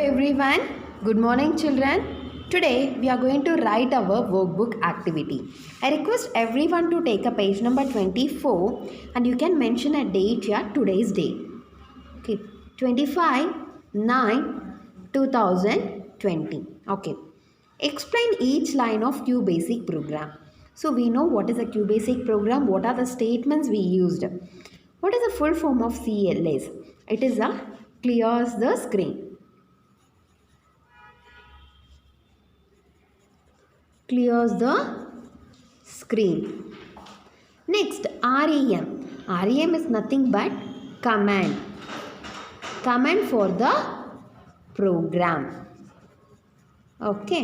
everyone. Good morning, children. Today we are going to write our workbook activity. I request everyone to take a page number 24 and you can mention a date here, today's date. Okay, 25/9/2020. Okay. Explain each line of QBasic program. So we know what is a QBasic program, what are the statements we used. What is the full form of CLS? It is a clears the screen. Clears the screen. Next, REM. REM is nothing but command. Command for the program. Okay.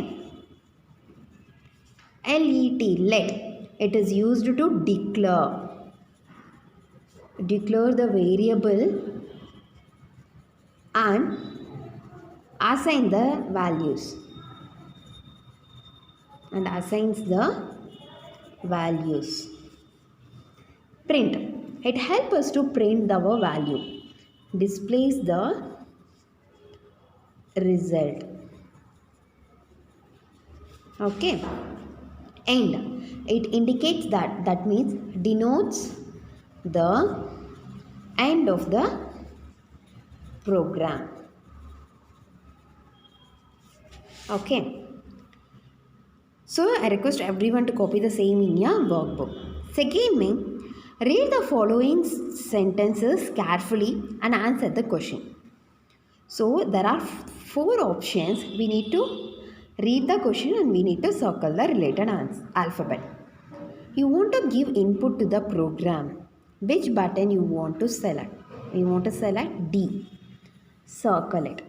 Let. It is used to declare. Declare the variable and assign the values. And assigns the values. Print. It helps us to print our value. Displays the result. Okay. End. It indicates that means denotes the end of the program. Okay. So I request everyone to copy the same in your workbook. Second mean, read the following sentences carefully and answer the question. So there are 4 options. We need to read the question and we need to circle the related alphabet. You want to give input to the program. Which button you want to select? You want to select D. Circle it.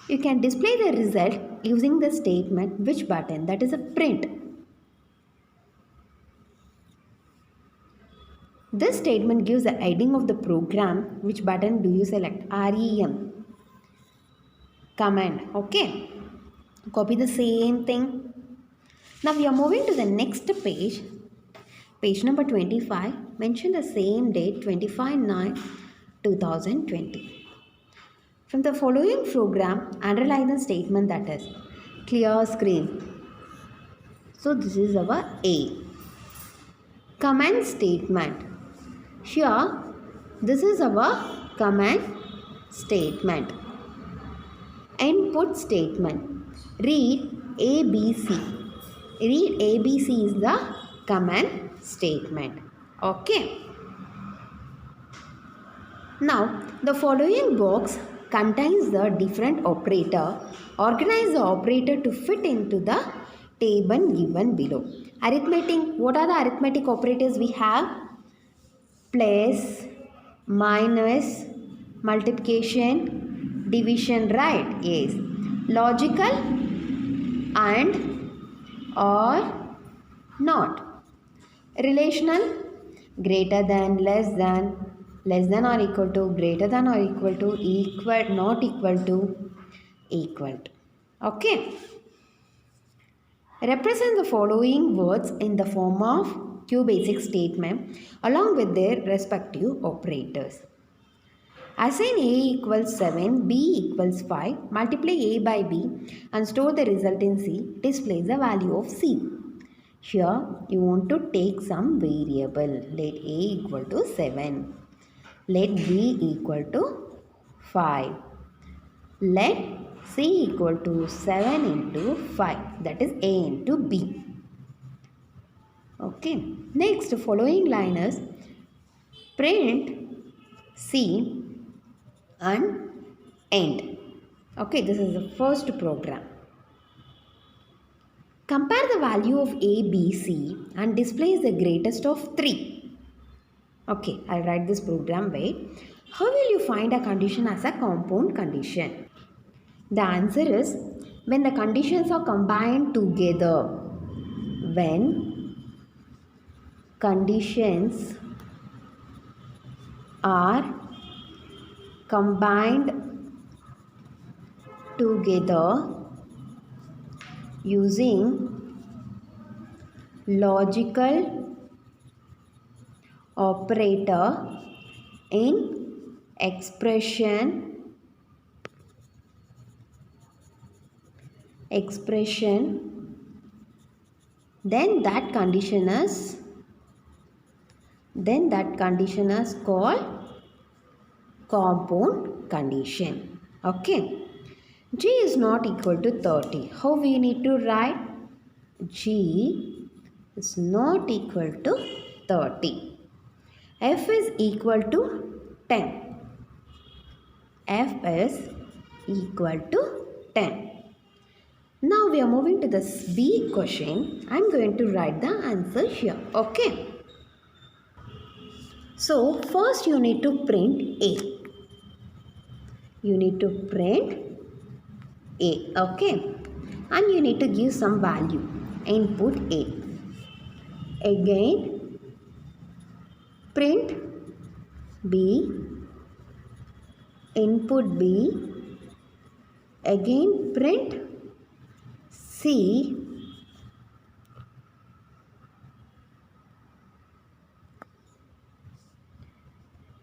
You can display the result using the statement which button, that is a print. This statement gives the heading of the program. Which button do you select? REM. Command. Okay. Copy the same thing. Now we are moving to the next page. Page number 25. Mention the same date 25/9/2020. From the following program, underline the statement that is clear screen. So this is our A. Command statement. Here, this is our command statement. Input statement. Read ABC. Read ABC is the command statement. Okay. Now, the following box contains the different operator. Organize the operator to fit into the table given below. Arithmetic. What are the arithmetic operators we have? Plus, minus, multiplication, division, right? Yes. Logical and or not. Relational, greater than, less than or equal to, greater than or equal to, equal, not equal to, equal to. Okay. Represent the following words in the form of QBasic statement along with their respective operators. Assign A equals 7, B equals 5, multiply A by B and store the result in C, displays the value of C. Here you want to take some variable. Let A equal to 7. Let B equal to 5. Let C equal to 7 into 5. That is A into B. Okay. Next, following line is print C and end. Okay. This is the first program. Compare the value of A, B, C and displays the greatest of 3. Okay, I'll write this program way. How will you find a condition as a compound condition? The answer is when the conditions are combined together. When conditions are combined together using logical operator in expression expression, then that condition is called compound condition. Okay. G is not equal to 30. How we need to write? G is not equal to 30. F is equal to 10. F is equal to 10. Now we are moving to the B question. I am going to write the answer here. Okay. So first you need to print A. You need to print A. Okay. And you need to give some value. Input A. Again print B. Input B. Again print C.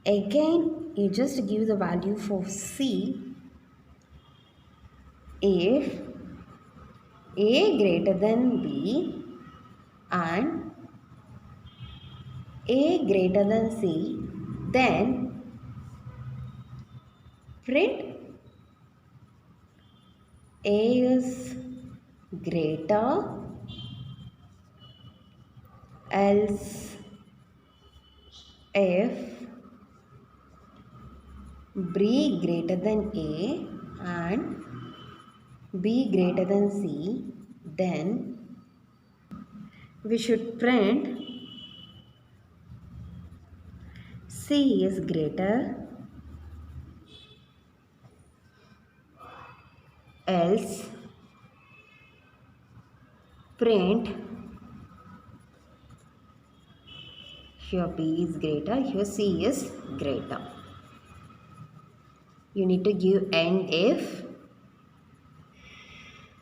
Again you just give the value for C if A greater than B and A greater than C, then print A is greater, else if B greater than A and B greater than C, then we should print C is greater, else print here B is greater, here C is greater. You need to give end if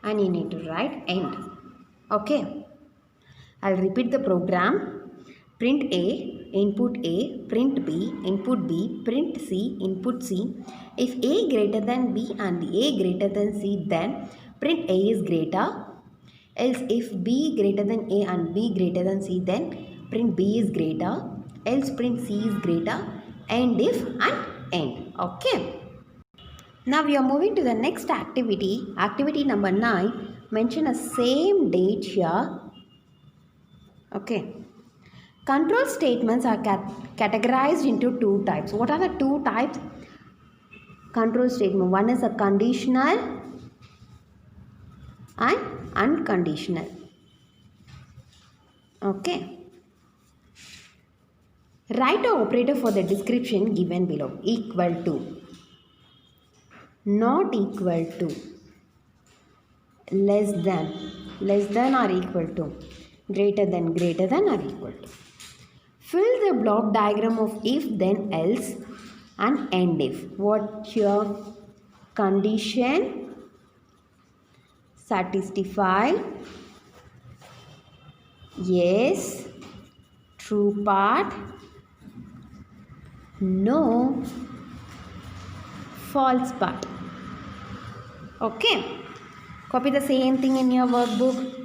and you need to write end. Okay. I'll repeat the program. Print A, input A, print B, input B, print C, input C. If A greater than B and A greater than C, then print A is greater. Else if B greater than A and B greater than C, then print B is greater. Else print C is greater. End if and end. Okay. Now we are moving to the next activity. Activity number 9. Mention a same date here. Okay. Control statements are categorized into two types. What are the two types? Control statement. One is a conditional and unconditional. Okay. Write an operator for the description given below. Equal to, not equal to, less than or equal to, greater than or equal to. Fill the block diagram of if, then, else and end if. What your condition satisfied, yes, true part, no, false part. Okay. Copy the same thing in your workbook.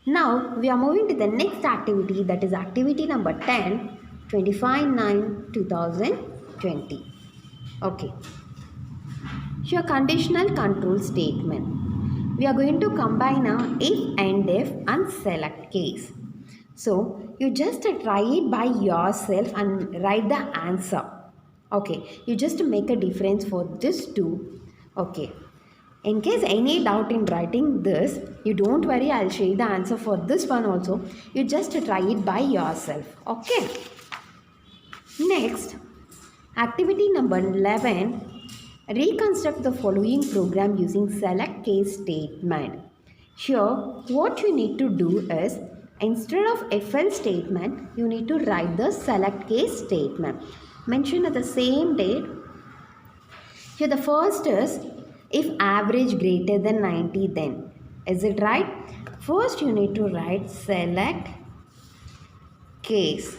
Now we are moving to the next activity, that is activity number 10, 25/9/2020. Okay. Here conditional control statement. We are going to combine a if and if and select case. So you just try it by yourself and write the answer. Okay. You just make a difference for this two. Okay. In case any doubt in writing this, you don't worry, I'll show you the answer for this one also. You just try it by yourself. Okay. Next, activity number 11. Reconstruct the following program using select case statement. Here, what you need to do is, instead of if else statement, you need to write the select case statement. Mention at the same date. Here the first is, if average greater than 90, then. Is it right? First you need to write select case.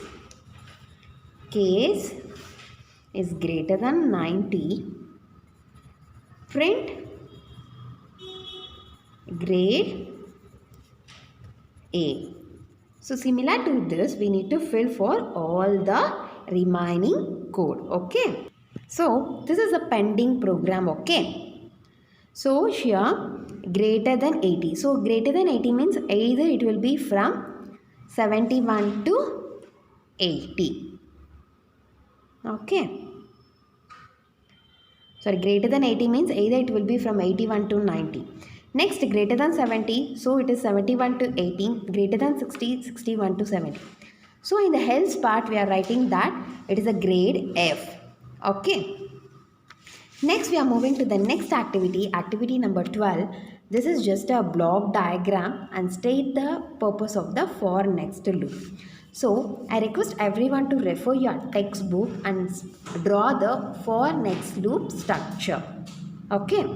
Case is greater than 90. Print grade A. So similar to this, we need to fill for all the remaining code. Okay. So this is a pending program. Okay. So here greater than 80. So greater than 80 means either it will be from 71 to 80. Okay. Sorry, greater than 80 means either it will be from 81 to 90. Next, greater than 70, so it is 71 to 18. Greater than 60, 61 to 70. So in the else part, we are writing that it is a grade F. Okay. Next, we are moving to the next activity, activity number 12. This is just a block diagram and state the purpose of the for next loop. So, I request everyone to refer your textbook and draw the for next loop structure. Okay.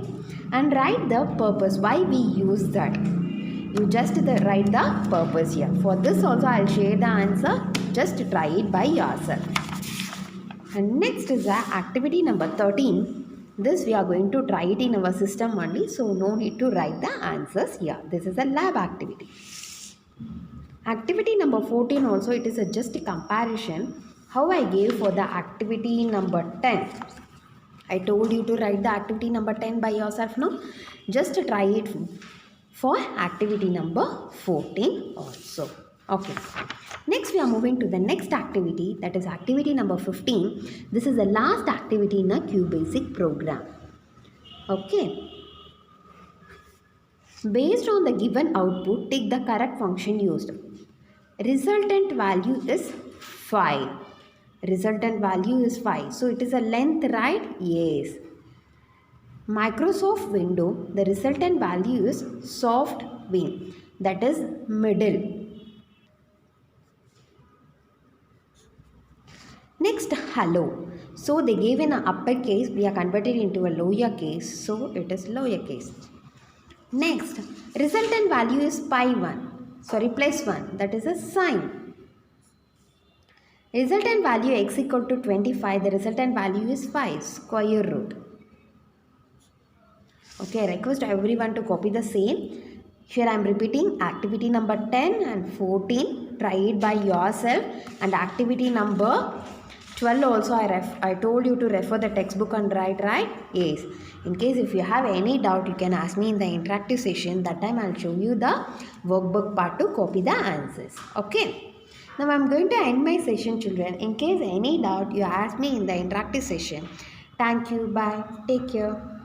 And write the purpose, why we use that. You just write the purpose here. For this also, I will share the answer. Just try it by yourself. And next is the activity number 13. This we are going to try it in our system only, so no need to write the answers here. This is a lab activity. Activity number 14 also, it is just a comparison how I gave for the activity number 10. I told you to write the activity number 10 by yourself, no? Just try it for activity number 14 also. Okay. Next, we are moving to the next activity, that is activity number 15. This is the last activity in a QBasic program. Okay. Based on the given output, take the correct function used. Resultant value is 5. Resultant value is 5. So, it is a length, right? Yes. Microsoft window, the resultant value is soft win. That is middle. Next, hello. So they gave in an uppercase, we are converted into a lower case. So it is lower case. Next, resultant value is plus 1. That is a sign. Resultant value x equal to 25. The resultant value is 5 square root. Okay, I request everyone to copy the same. Here I am repeating activity number 10 and 14. Try it by yourself. And activity number 12 also I told you to refer the textbook and write, right? Yes. In case if you have any doubt, you can ask me in the interactive session. That time I will show you the workbook part to copy the answers. Okay. Now I am going to end my session, children. In case any doubt, you ask me in the interactive session. Thank you. Bye. Take care.